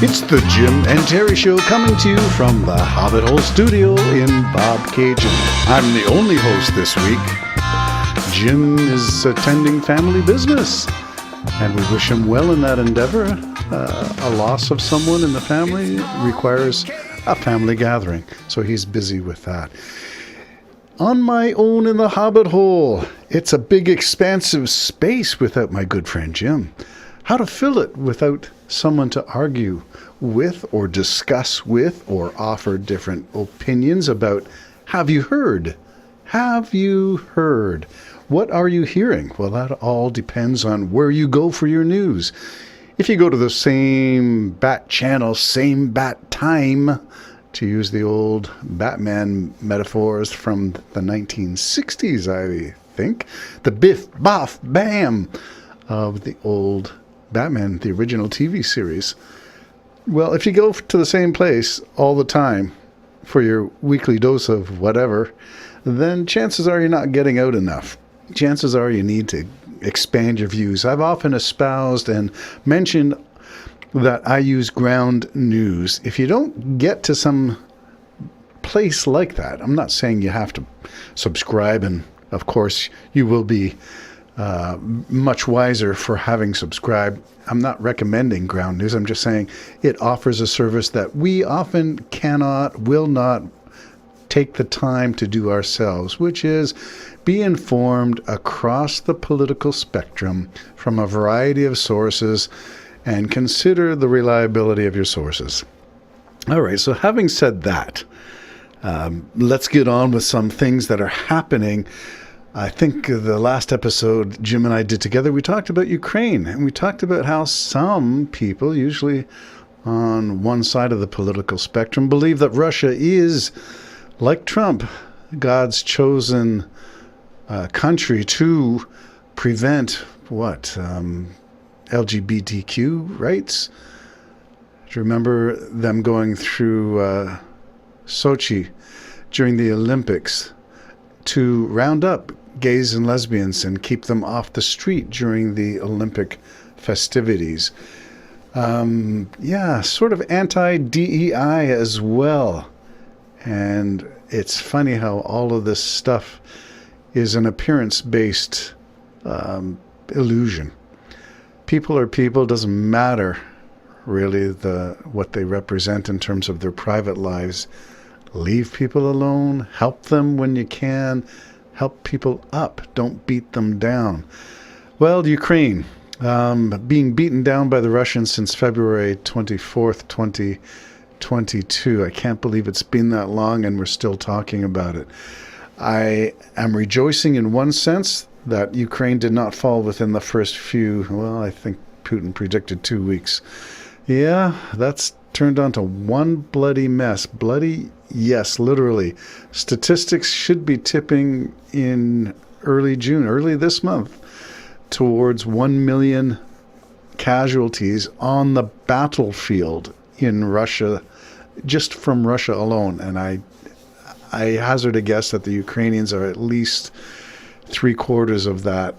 It's the Jim and Terry Show coming to you from the Hobbit Hole Studio in Bobcaygeon. I'm the only host this week. Jim is attending family business, and we wish him well in that endeavor. A loss of someone in the family requires a family gathering, so he's busy with that. On my own in the Hobbit Hole, it's a big expansive space without my good friend Jim. How to fill it without someone to argue with or discuss with or offer different opinions about, have you heard? Have you heard? What are you hearing? Well, that all depends on where you go for your news. If you go to the same bat channel, same bat time, to use the old Batman metaphors from the 1960s, I think, the biff, boff, bam of the old Batman, the original TV series. Well, if you go to the same place all the time for your weekly dose of whatever, then chances are you're not getting out enough. Chances are you need to expand your views. I've often espoused and mentioned that I use ground news. If you don't get to some place like that, I'm not saying you have to subscribe, and of course you will be much wiser for having subscribed. I'm not recommending ground news. I'm just saying it offers a service that we often will not take the time to do ourselves, which is be informed across the political spectrum from a variety of sources and consider the reliability of your sources. All right, so having said that, let's get on with some things that are happening. I think the last episode Jim and I did together, we talked about Ukraine, and we talked about how some people, usually on one side of the political spectrum, believe that Russia is, like Trump, God's chosen country to prevent LGBTQ rights. Do you remember them going through Sochi during the Olympics to round up gays and lesbians and keep them off the street during the Olympic festivities? Sort of anti-DEI as well. And it's funny how all of this stuff is an appearance-based illusion. People are people. Doesn't matter really what they represent in terms of their private lives. Leave people alone. Help them when you can. Help people up. Don't beat them down. Well, Ukraine, being beaten down by the Russians since February 24th, 2022. I can't believe it's been that long and we're still talking about it. I am rejoicing in one sense that Ukraine did not fall within the first I think Putin predicted 2 weeks. Yeah, that's turned on to one bloody mess. Bloody, yes, literally. Statistics should be tipping in early June, early this month, towards 1 million casualties on the battlefield in Russia, just from Russia alone. And I hazard a guess that the Ukrainians are at least 3/4 of that.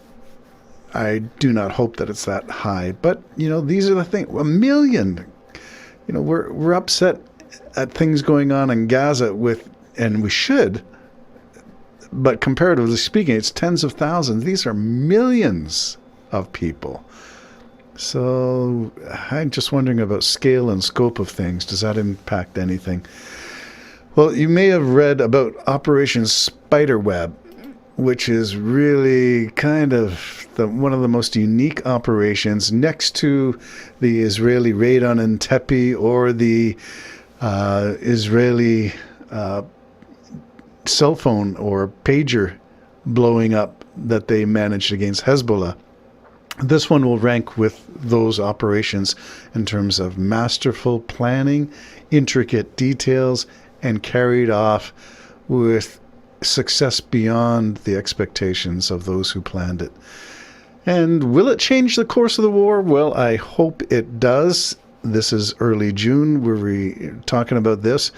I do not hope that it's that high. But, these are the things. 1 million. We're upset at things going on in Gaza and we should, but comparatively speaking, it's tens of thousands. These are millions of people. So I'm just wondering about scale and scope of things. Does that impact anything? Well, you may have read about Operation Spiderweb, which is really kind of one of the most unique operations next to the Israeli raid on Entebbe or the Israeli cell phone or pager blowing up that they managed against Hezbollah. This one will rank with those operations in terms of masterful planning, intricate details, and carried off with success beyond the expectations of those who planned it. And will it change the course of the war? Well, I hope it does. This is early June. We're talking about this.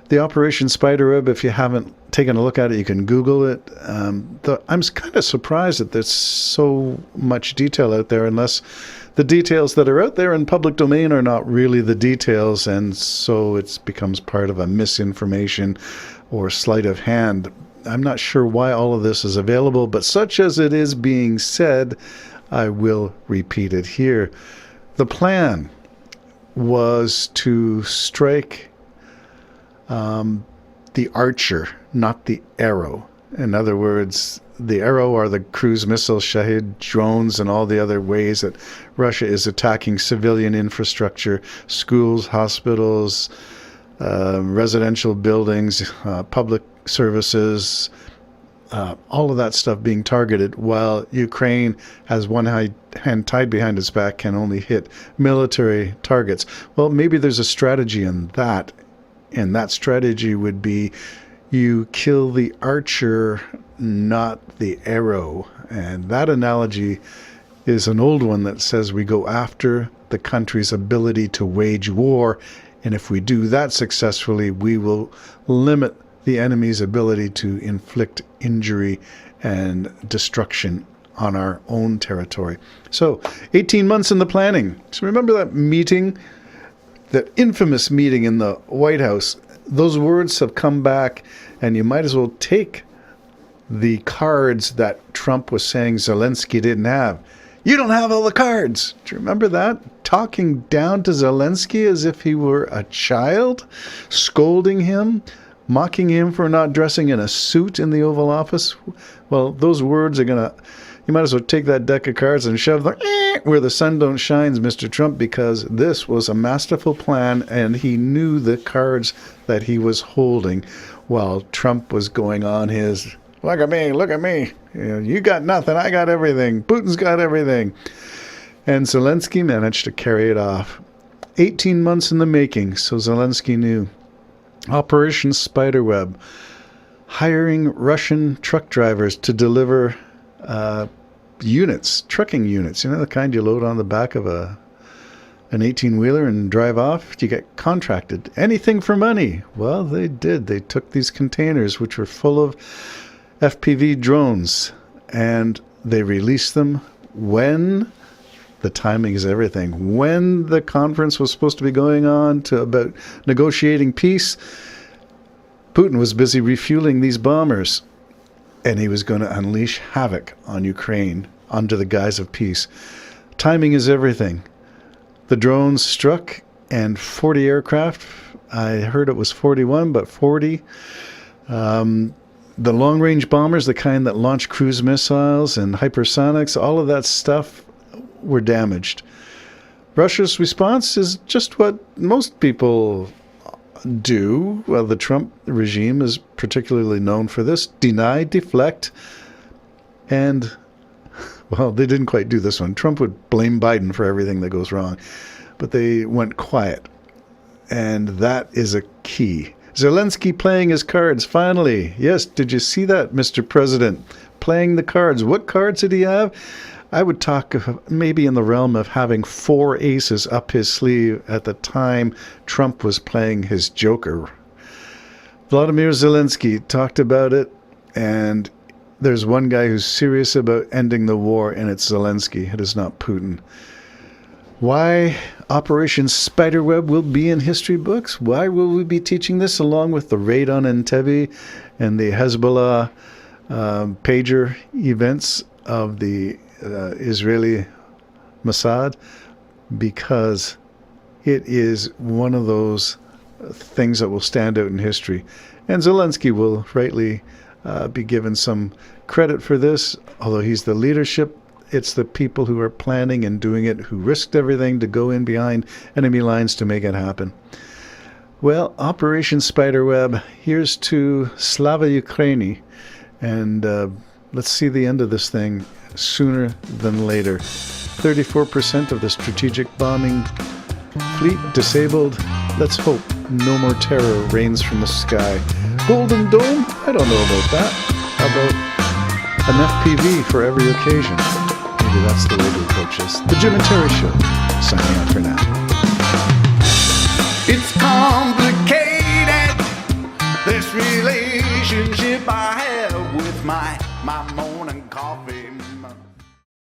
The Operation Spiderweb, if you haven't taken a look at it, you can Google it. I'm kind of surprised that there's so much detail out there, unless the details that are out there in public domain are not really the details, and so it becomes part of a misinformation or sleight of hand. I'm not sure why all of this is available, but such as it is being said, I will repeat it here. The plan was to strike the Archer, not the Arrow. In other words, the Arrow are the cruise missiles, Shahid drones, and all the other ways that Russia is attacking civilian infrastructure, schools, hospitals, residential buildings, public services, all of that stuff being targeted, while Ukraine has one hand tied behind its back, can only hit military targets. Well, maybe there's a strategy in that, and that strategy would be you kill the Archer, not the Arrow. And that analogy is an old one that says we go after the country's ability to wage war, and if we do that successfully, we will limit the enemy's ability to inflict injury and destruction on our own territory. So, 18 months in the planning. So remember that meeting, that infamous meeting in the White House? Those words have come back, and you might as well take the cards that Trump was saying Zelensky didn't have. You don't have all the cards. Do you remember that? Talking down to Zelensky as if he were a child, scolding him, mocking him for not dressing in a suit in the Oval Office. Well, those words are going to, you might as well take that deck of cards and shove them where the sun don't shine, Mr. Trump, because this was a masterful plan, and he knew the cards that he was holding while Trump was going on his, look at me, look at me. You got nothing, I got everything. Putin's got everything. And Zelensky managed to carry it off. 18 months in the making, so Zelensky knew. Operation Spiderweb, hiring Russian truck drivers to deliver units, trucking units, the kind you load on the back of an 18-wheeler and drive off. You get contracted. Anything for money. Well, they did. They took these containers, which were full of FPV drones, and they released them when, the timing is everything, when the conference was supposed to be going on to about negotiating peace. Putin was busy refueling these bombers, and he was going to unleash havoc on Ukraine under the guise of peace. Timing is everything. The drones struck, and 40 aircraft, I heard it was 41, but 40. The long-range bombers, the kind that launch cruise missiles and hypersonics, all of that stuff were damaged. Russia's response is just what most people do. Well, the Trump regime is particularly known for this. Deny, deflect, and, well, they didn't quite do this one. Trump would blame Biden for everything that goes wrong, but they went quiet, and that is a key. Zelensky playing his cards, finally. Yes, did you see that, Mr. President? Playing the cards. What cards did he have? I would talk maybe in the realm of having 4 aces up his sleeve at the time Trump was playing his joker. Vladimir Zelensky talked about it, and there's one guy who's serious about ending the war, and it's Zelensky. It is not Putin. Why Operation Spiderweb will be in history books? Why will we be teaching this along with the raid on Entebbe and the Hezbollah pager events of the Israeli Mossad? Because it is one of those things that will stand out in history. And Zelensky will rightly be given some credit for this, although he's the leadership. It's the people who are planning and doing it, who risked everything to go in behind enemy lines to make it happen. Well, Operation Spiderweb, here's to Slava Ukraini. And let's see the end of this thing sooner than later. 34% of the strategic bombing fleet disabled. Let's hope no more terror rains from the sky. Golden Dome? I don't know about that. How about an FPV for every occasion? Maybe that's the way to approach this. The Jim and Terry Show, signing out for now. It's complicated, this relationship I have with my morning coffee.